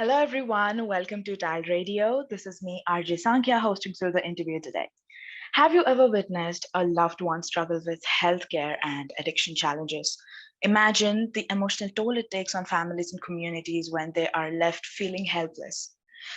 Hello, everyone. Welcome to TALRadio. This is me, RJ Sankhya, hosting through the interview today. Have you ever witnessed a loved one struggle with healthcare and addiction challenges? Imagine the emotional toll it takes on families and communities when they are left feeling helpless.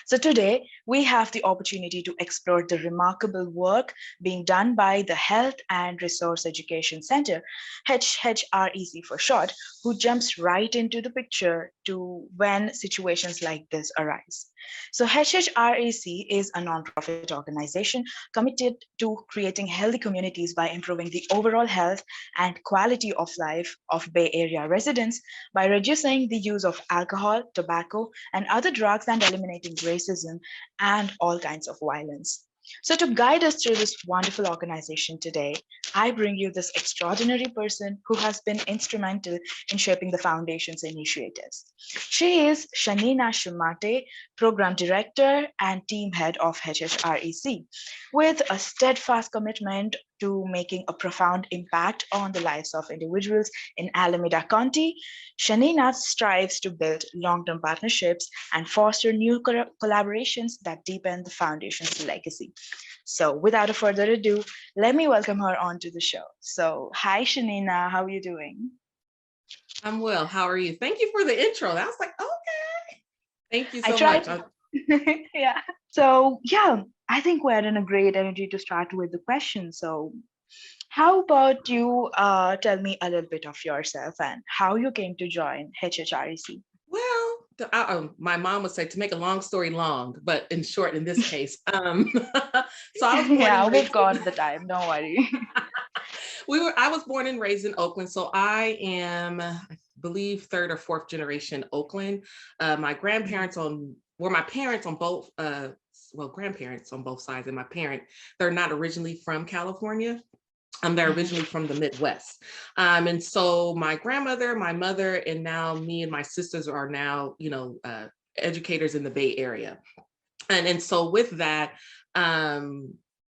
So, today we have the opportunity to explore the remarkable work being done by the Health and Resource Education Center, HHREC for short, who jumps right into the picture to when situations like this arise. So, HHREC is a nonprofit organization committed to creating healthy communities by improving the overall health and quality of life of Bay Area residents by reducing the use of alcohol, tobacco, and other drugs and eliminating racism and all kinds of violence. So, to guide us through this wonderful organization today, I bring you this extraordinary person who has been instrumental in shaping the foundation's initiatives. She is Shanina Shumate, Program Director and Team Head of HHREC, with a steadfast commitment to making a profound impact on the lives of individuals in Alameda County. Shanina strives to build long term partnerships and foster new collaborations that deepen the foundation's legacy. So, without a further ado, let me welcome her onto the show. So, hi, Shanina, how are you doing? I'm well. How are you? Thank you for the intro. I was like, okay. Thank you I so tried. much. Yeah. So, yeah, I think we're in a great energy to start with the question. So, how about you tell me a little bit of yourself and how you came to join HHREC? Well, my mom would say to make a long story long, but in short, in this case, so I was born and Yeah, we've raised. got the time. Don't worry. I was born and raised in Oakland, so I am, I believe, third or fourth generation Oakland. My grandparents were my parents on both. Well, grandparents on both sides, and my parent, they're not originally from California. They're Mhm. originally from the Midwest. And so my grandmother, my mother, and now me and my sisters are now, educators in the Bay Area. And so with that,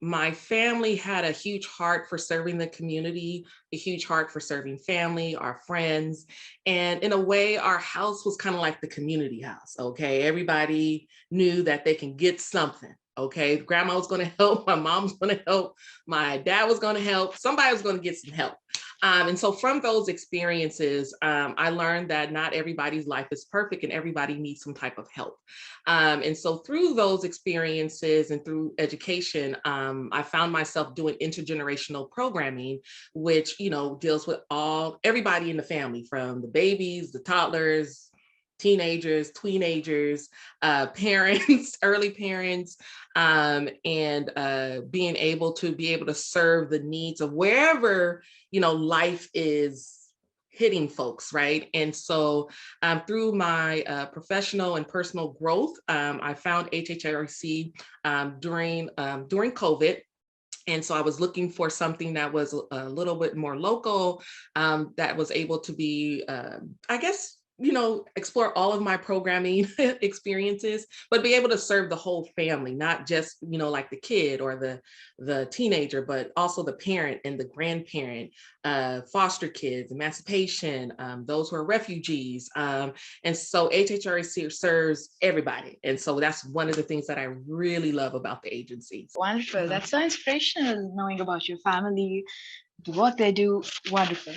my family had a huge heart for serving the community, a huge heart for serving family, our friends. And in a way, our house was kind of like the community house. Okay. Everybody knew that they can get something. Okay. Grandma was going to help. My mom was going to help. My dad was going to help. Somebody was going to get some help. And so from those experiences, I learned that not everybody's life is perfect and everybody needs some type of help. And so through those experiences and through education, I found myself doing intergenerational programming, which, deals with everybody in the family, from the babies, the toddlers, teenagers, tweenagers, parents, early parents, and being able to serve the needs of wherever, life is hitting folks, right? And so through my professional and personal growth, I found HHRC during COVID. And so I was looking for something that was a little bit more local, that was able to be, I guess, explore all of my programming experiences, but be able to serve the whole family, not just, like the kid or the teenager, but also the parent and the grandparent, foster kids, emancipation, those who are refugees. And so HHRC serves everybody. And so that's one of the things that I really love about the agency. Wonderful. That's so inspirational knowing about your family, the work they do. Wonderful.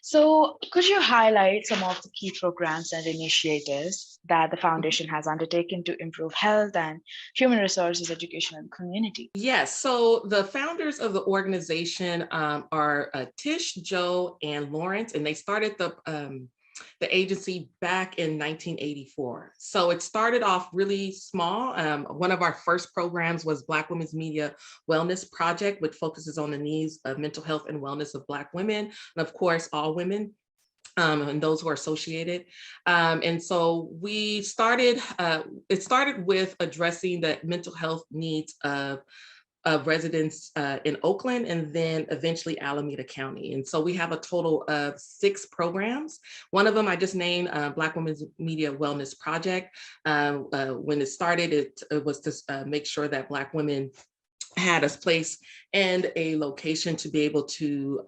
So, could you highlight some of the key programs and initiatives that the foundation has undertaken to improve health and human resources education in the community? Yes. So the founders of the organization are Tish, Joe, and Lawrence, and they started the agency back in 1984. So it started off really small. One of our first programs was Black Women's Media Wellness Project, which focuses on the needs of mental health and wellness of Black women, and of course, all women. And those who are associated. And so it started with addressing the mental health needs of residents in Oakland and then eventually Alameda County. And so we have a total of 6 programs. One of them I just named Black Women's Media Wellness Project. When it started, it was to make sure that Black women had us place and a location to be able to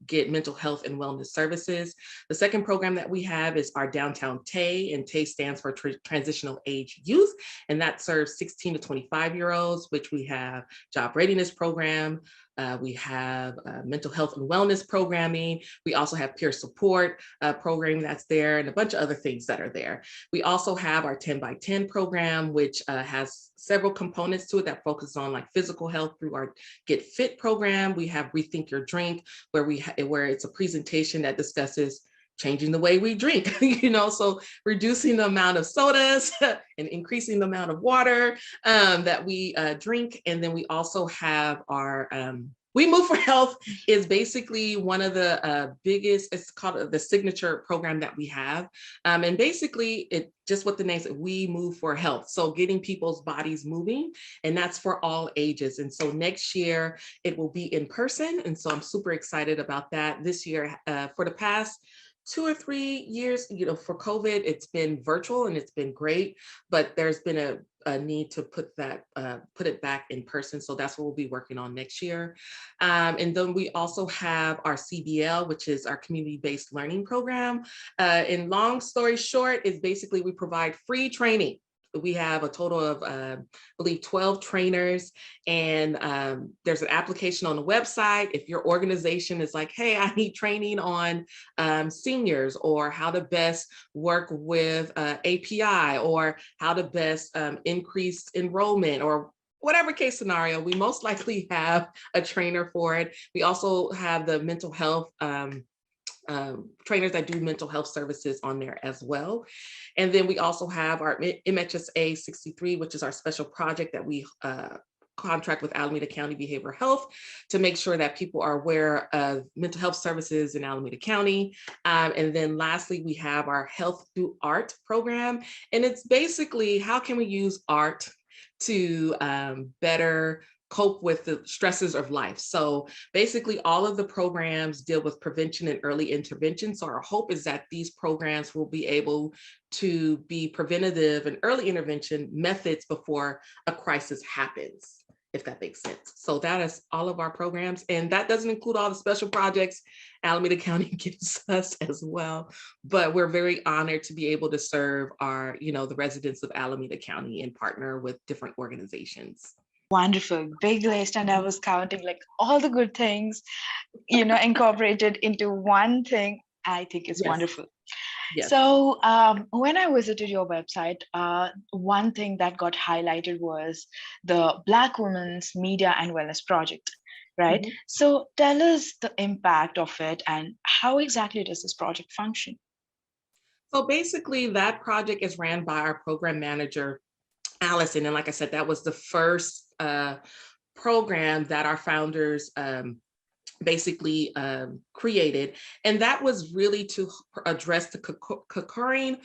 get mental health and wellness services. The second program that we have is our downtown TAY, and TAY stands for Transitional Age Youth, and that serves 16 to 25-year-olds, which we have job readiness program, we have mental health and wellness programming. We also have peer support programming that's there, and a bunch of other things that are there. We also have our 10 by 10 program, which has several components to it that focus on like physical health through our Get Fit program. We have Rethink Your Drink, where it's a presentation that discusses changing the way we drink, so reducing the amount of sodas and increasing the amount of water that we drink. And then we also have our We Move for Health is basically one of the biggest, it's called the signature program that we have. And basically it just what the name says, We Move for Health. So getting people's bodies moving, and that's for all ages. And so next year it will be in person. And so I'm super excited about that. This year, for the past 2 or 3 years, for COVID, it's been virtual and it's been great, but there's been a need to put it back in person. So that's what we'll be working on next year. And then we also have our CBL, which is our community-based learning program. And long story short is basically we provide free training. We have a total of, I believe, 12 trainers, and there's an application on the website. If your organization is like, hey, I need training on seniors, or how to best work with API, or how to best increase enrollment, or whatever case scenario, we most likely have a trainer for it. We also have the mental health trainers that do mental health services on there as well. And then we also have our MHSA 63, which is our special project that we contract with Alameda County Behavioral Health to make sure that people are aware of mental health services in Alameda County. And then lastly, we have our Health Through Art program. And it's basically, how can we use art to better cope with the stresses of life? So basically all of the programs deal with prevention and early intervention. So our hope is that these programs will be able to be preventative and early intervention methods before a crisis happens, if that makes sense. So that is all of our programs. And that doesn't include all the special projects Alameda County gives us as well. But we're very honored to be able to serve our, the residents of Alameda County and partner with different organizations. Wonderful, big list, and I was counting like all the good things, incorporated into one thing. I think is wonderful. Yes. So when I visited your website, one thing that got highlighted was the Black Women's Media and Wellness Project, right? Mm-hmm. So tell us the impact of it and how exactly does this project function? So basically that project is ran by our program manager, Allison. And like I said, that was the first program that our founders basically created. And that was really to address the concurring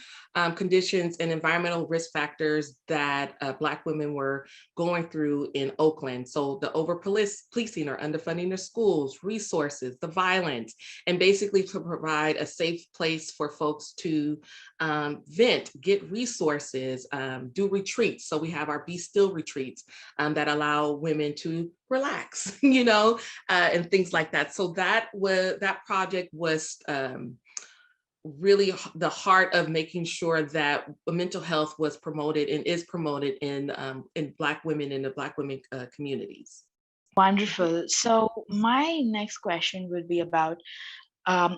conditions and environmental risk factors that Black women were going through in Oakland. So the over-policing or underfunding their schools, resources, the violence, and basically to provide a safe place for folks to vent, get resources, do retreats. So we have our Be Still retreats that allow women to relax, and things like that. So that project was really the heart of making sure that mental health was promoted and is promoted in Black women in the Black women communities. Wonderful. So my next question would be about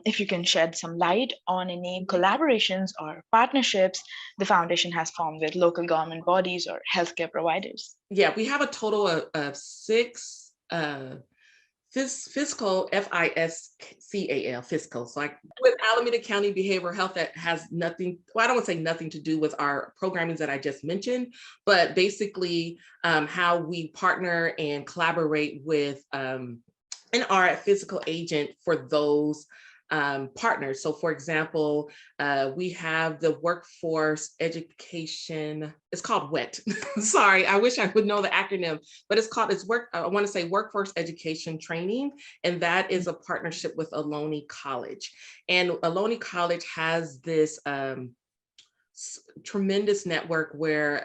if you can shed some light on any collaborations or partnerships the foundation has formed with local government bodies or healthcare providers. Yeah, we have a total of 6 fiscal, FISCAL, fiscal. So like with Alameda County Behavioral Health, that has nothing, well, I don't want to say nothing to do with our programming that I just mentioned, but basically how we partner and collaborate with and are a physical agent for those partners. So for example, we have the workforce education, it's called WET. Sorry, I wish I would know the acronym, but I want to say Workforce Education Training. And that is a partnership with Ohlone College. And Ohlone College has this tremendous network where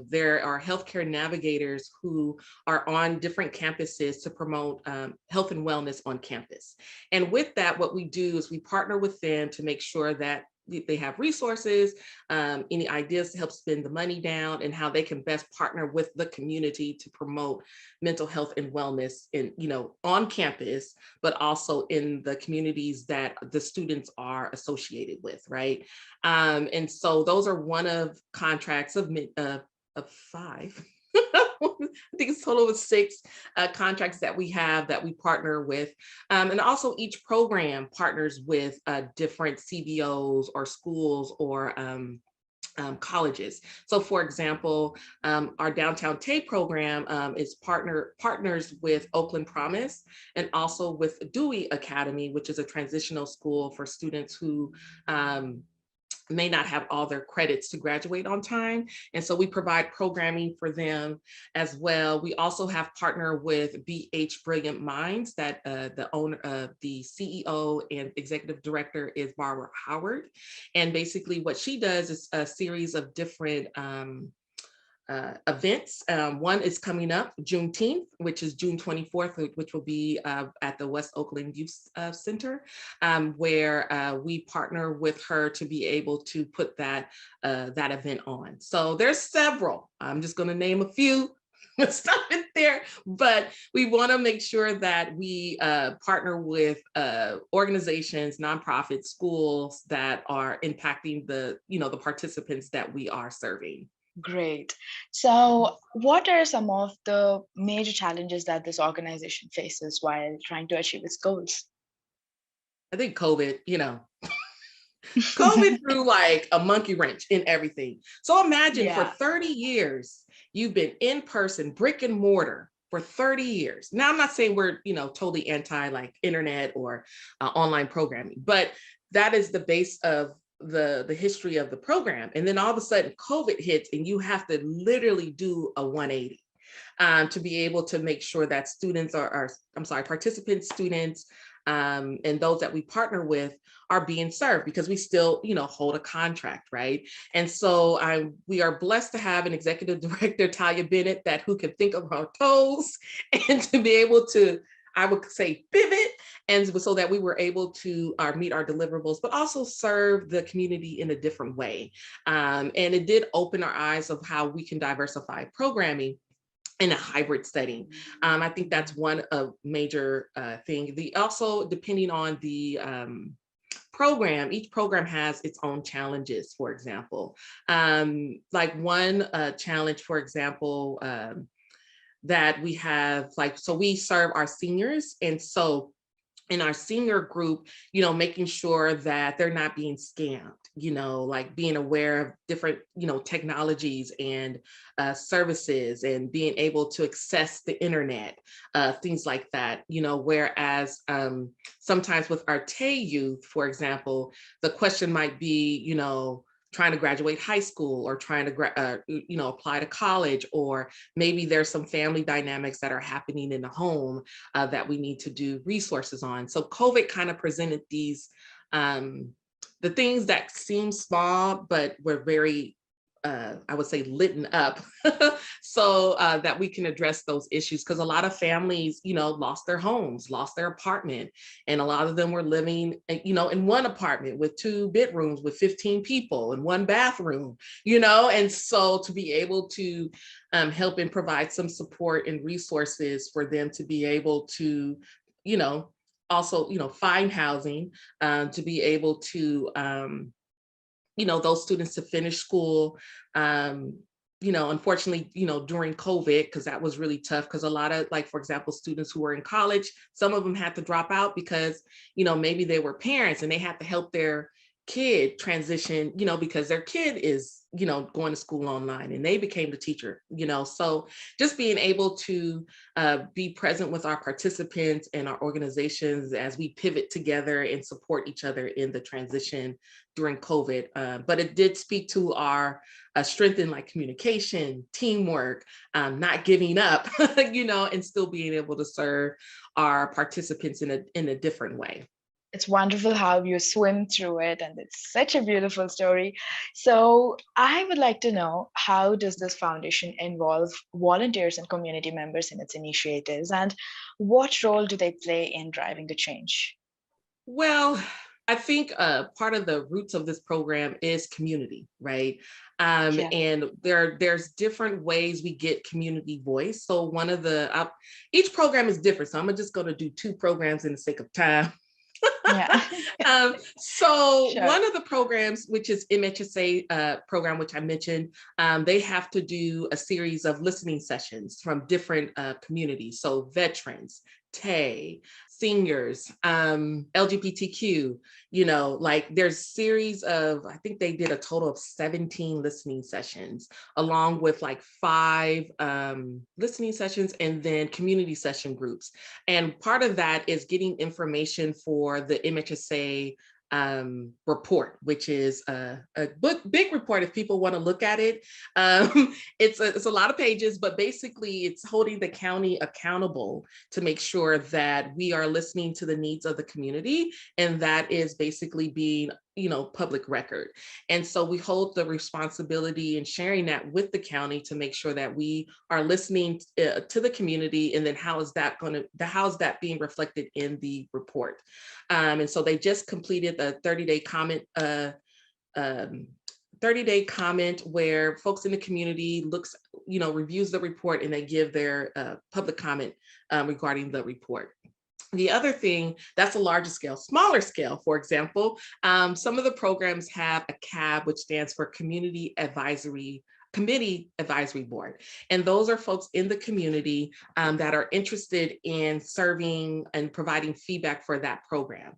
there are healthcare navigators who are on different campuses to promote health and wellness on campus. And with that, what we do is we partner with them to make sure that they have resources, any ideas to help spend the money down, and how they can best partner with the community to promote mental health and wellness in, on campus, but also in the communities that the students are associated with, right? And so those are one of contracts of 5. I think it's a total of 6 contracts that we have that we partner with. And also each program partners with different CBOs or schools or colleges. So for example, our Downtown Tay program is partners with Oakland Promise and also with Dewey Academy, which is a transitional school for students who may not have all their credits to graduate on time. And so we provide programming for them as well. We also have partnered with BH Brilliant Minds that the CEO and executive director is Barbara Howard. And basically what she does is a series of different events. One is coming up Juneteenth, which is June 24th, which will be at the West Oakland Youth Center, where we partner with her to be able to put that event on. So there's several. I'm just going to name a few. Stop it there, but we want to make sure that we partner with organizations, nonprofit schools that are impacting the participants that we are serving. Great. So, what are some of the major challenges that this organization faces while trying to achieve its goals? I think COVID, COVID threw like a monkey wrench in everything. So imagine for 30 years, you've been in person, brick and mortar for 30 years. Now, I'm not saying we're, totally anti like internet or online programming, but that is the base of the history of the program. And then all of a sudden COVID hits and you have to literally do a 180 to be able to make sure that students participants, students, and those that we partner with are being served, because we still, hold a contract, right? And so we are blessed to have an executive director, Talia Bennett, who can think of her toes and to be able to, I would say, pivot, and so that we were able to meet our deliverables, but also serve the community in a different way. And it did open our eyes of how we can diversify programming in a hybrid setting. I think that's one major thing. Also, depending on the program, each program has its own challenges, for example. Like one challenge, for example, that we have, so we serve our seniors. And so in our senior group, making sure that they're not being scammed, like being aware of different, technologies and services and being able to access the internet, things like that, whereas sometimes with our Tay youth, for example, the question might be, trying to graduate high school or trying to, apply to college, or maybe there's some family dynamics that are happening in the home that we need to do resources on. So COVID kind of presented these, the things that seem small, but were very, I would say, lit up so that we can address those issues. Because a lot of families, lost their homes, lost their apartment. And a lot of them were living, in one apartment with 2 bedrooms with 15 people and 1 bathroom, and so to be able to help and provide some support and resources for them to be able to, also, find housing, to be able to, those students to finish school. Unfortunately, during COVID, because that was really tough, because a lot of, like, for example, students who were in college, some of them had to drop out because, maybe they were parents and they had to help their kid transition, because their kid is, going to school online, and they became the teacher, so just being able to be present with our participants and our organizations as we pivot together and support each other in the transition during COVID. But it did speak to our strength in like communication, teamwork, not giving up, and still being able to serve our participants in a different way. It's wonderful how you swim through it, and it's such a beautiful story. So, I would like to know, how does this foundation involve volunteers and community members in its initiatives, and what role do they play in driving the change? Well, I think part of the roots of this program is community, right? Yeah. And there's different ways we get community voice. So one of the each program is different. So I'm just going to do two programs in the sake of time. Yeah. So Sure. one of the programs, which is MHSA program, which I mentioned, they have to do a series of listening sessions from different communities. So veterans, TAY, seniors, LGBTQ, like there's series of, I think they did a total of 17 listening sessions, along with like 5 listening sessions and then community session groups. And part of that is getting information for the MHSA report, which is a big report if people want to look at it. It's a lot of pages, but basically it's holding the county accountable to make sure that we are listening to the needs of the community, and that is basically being public record. And so we hold the responsibility in sharing that with the county to make sure that we are listening to the community, and then how is that being reflected in the report. And so they just completed the 30-day comment 30-day comment where folks in the community reviews the report, and they give their public comment regarding the report. The other thing, that's a larger scale. Smaller scale, for example, some of the programs have a CAB, which stands for Community Advisory Board. And those are folks in the community that are interested in serving and providing feedback for that program.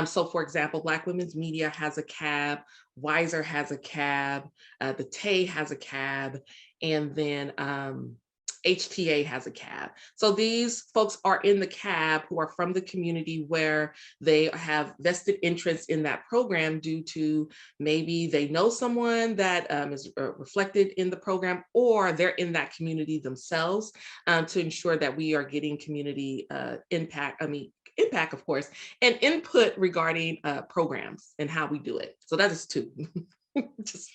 So for example, Black Women's Media has a CAB, Wiser has a CAB, the TAY has a CAB, and then HTA has a CAB. So these folks are in the CAB who are from the community, where they have vested interest in that program due to maybe they know someone that is reflected in the program, or they're in that community themselves, to ensure that we are getting community impact, of course, and input regarding programs and how we do it. So that is 2. Just,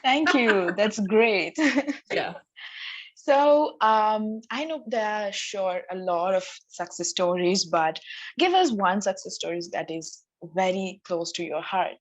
Thank you. That's great. yeah. So, I know there are sure a lot of success stories, but give us one success story that is very close to your heart,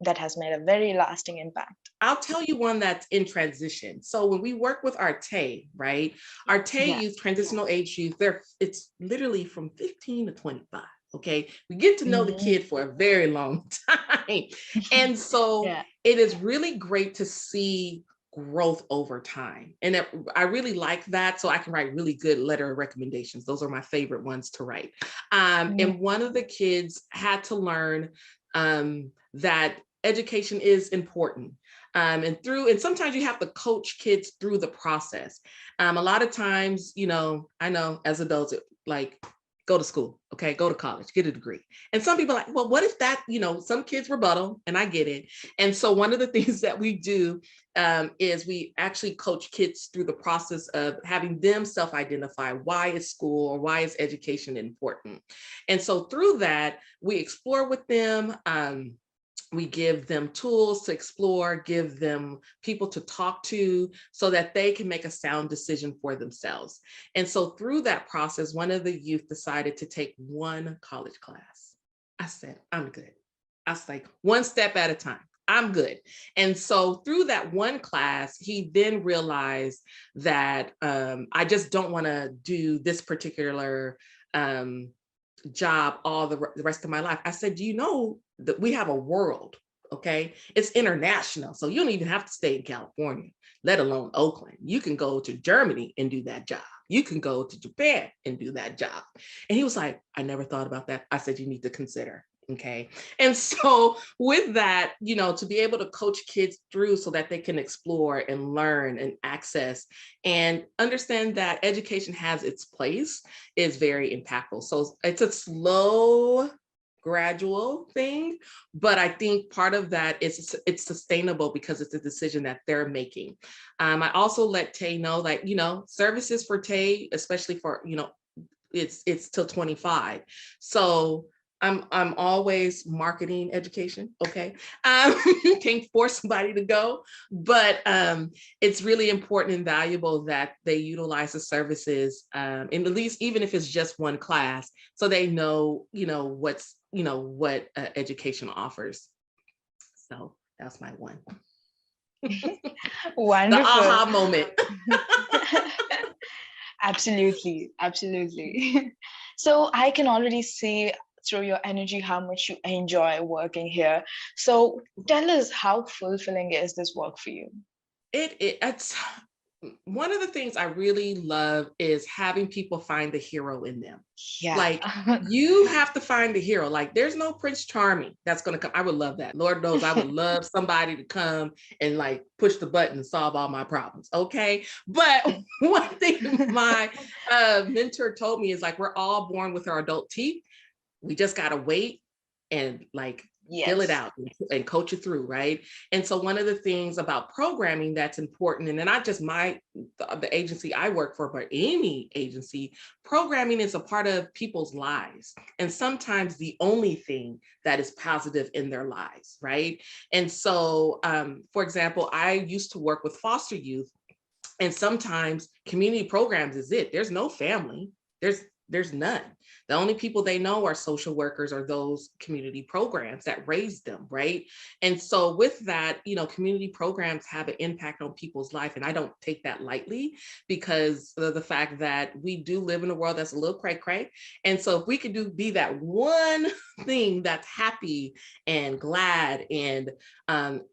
that has made a very lasting impact. I'll tell you one that's in transition. So when we work with our TAY, right? Our TAY Yeah. youth, transitional age youth, it's literally from 15 to 25. Okay. We get to know the Mm. kid for a very long time. And so Yeah. it is really great to see growth over time. And I really like that. So I can write really good letter of recommendations. Those are my favorite ones to write. Mm. And one of the kids had to learn that education is important. And sometimes you have to coach kids through the process. A lot of times, I know as adults, like, go to school, okay, go to college, get a degree. And some people are like, well, what if that, some kids rebuttal, and I get it. And so one of the things that we do is we actually coach kids through the process of having them self-identify why is school or why is education important. And so through that, we explore with them. We give them tools to explore, give them people to talk to so that they can make a sound decision for themselves. And so through that process, one of the youth decided to take one college class. I said, I'm good. I was like, one step at a time. I'm good. And so through that one class, he then realized that I just don't want to do this particular job all the rest of my life. I said, do you know that we have a world? Okay, it's international. So you don't even have to stay in California, let alone Oakland. You can go to Germany and do that job. You can go to Japan and do that job. And he was like, I never thought about that. I said, you need to consider. Okay. And so with that, to be able to coach kids through so that they can explore and learn and access and understand that education has its place is very impactful. So it's a slow, gradual thing, but I think part of that is it's sustainable because it's a decision that they're making. I also let Tay know that, services for Tay, especially for, it's till 25. So I'm always marketing education. Okay. Can't force somebody to go, but it's really important and valuable that they utilize the services, and at least even if it's just one class, so they know, what education offers. So that's my one. The Wonderful. aha moment. Absolutely, absolutely. So I can already see through your energy how much you enjoy working here. So tell us, how fulfilling is this work for you? It's one of the things I really love is having people find the hero in them. Yeah. Like, you have to find the hero. Like, there's no Prince Charming that's going to come. I would love that. Lord knows I would love somebody to come and like push the button and solve all my problems. Okay. But one thing my mentor told me is like, we're all born with our adult teeth. We just got to wait and like fill it Yes. out and coach it through, right? And so one of the things about programming that's important, and not just the agency I work for, but any agency, programming is a part of people's lives, and sometimes the only thing that is positive in their lives, right? And so, for example, I used to work with foster youth, and sometimes community programs is it. There's no family. There's none. The only people they know are social workers or those community programs that raised them, right? And so with that, community programs have an impact on people's life. And I don't take that lightly, because of the fact that we do live in a world that's a little cray cray. And so if we could be that one thing that's happy and glad, and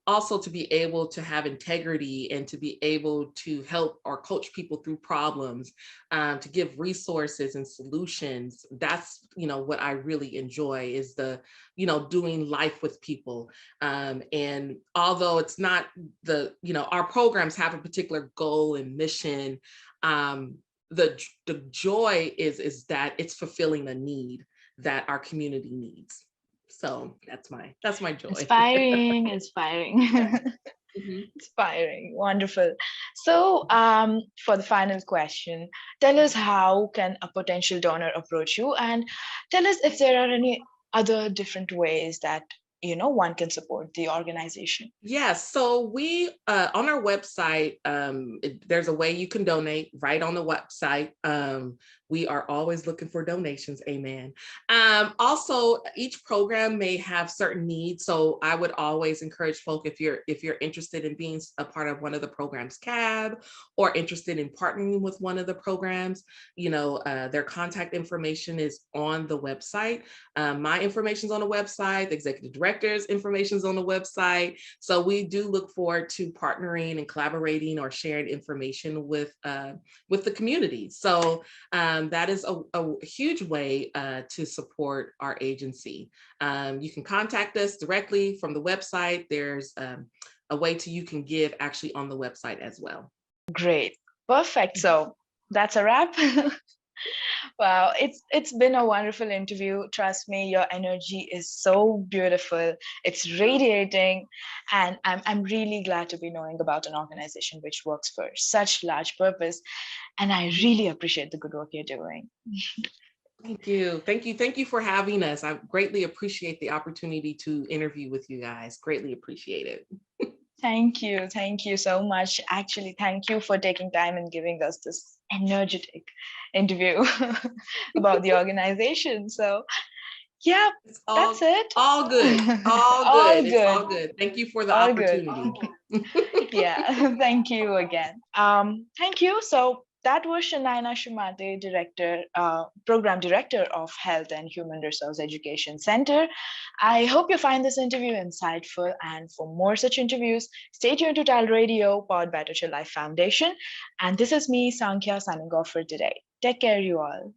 also to be able to have integrity and to be able to help or coach people through problems, to give resources and solutions. That's, what I really enjoy is doing life with people. And although it's not our programs have a particular goal and mission, the joy is that it's fulfilling a need that our community needs. So that's my joy. Inspiring, inspiring. Mhm. Inspiring. Wonderful. So, for the final question, tell us, how can a potential donor approach you, and tell us if there are any other different ways that one can support the organization. Yes. So we on our website, there's a way you can donate right on the website. We are always looking for donations. Amen. Also, each program may have certain needs. So I would always encourage folk, if you're interested in being a part of one of the programs CAB, or interested in partnering with one of the programs, their contact information is on the website. My information's on the website. The executive director's information's on the website. So we do look forward to partnering and collaborating or sharing information with the community. So that is a huge way to support our agency. You can contact us directly from the website. There's a way you can give actually on the website as well. Great. Perfect. So that's a wrap. Wow, it's been a wonderful interview. Trust me, your energy is so beautiful. It's radiating, and I'm really glad to be knowing about an organization which works for such large purpose. And I really appreciate the good work you're doing. Thank you. Thank you. Thank you for having us. I greatly appreciate the opportunity to interview with you guys. Greatly appreciate it. Thank you. Thank you so much. Actually, thank you for taking time and giving us this energetic interview about the organization. So, yeah, It's that's it. all good. All All good. It's good. all good. Thank you for the All good. opportunity. Yeah, thank you again. Thank you. So that was Shanaina Shumate, Program Director of Health and Human Resource Education Center. I hope you find this interview insightful, and for more such interviews, stay tuned to TALRadio, powered by Touch Your Life Foundation. And this is me, Sankhya, signing off for today. Take care, you all.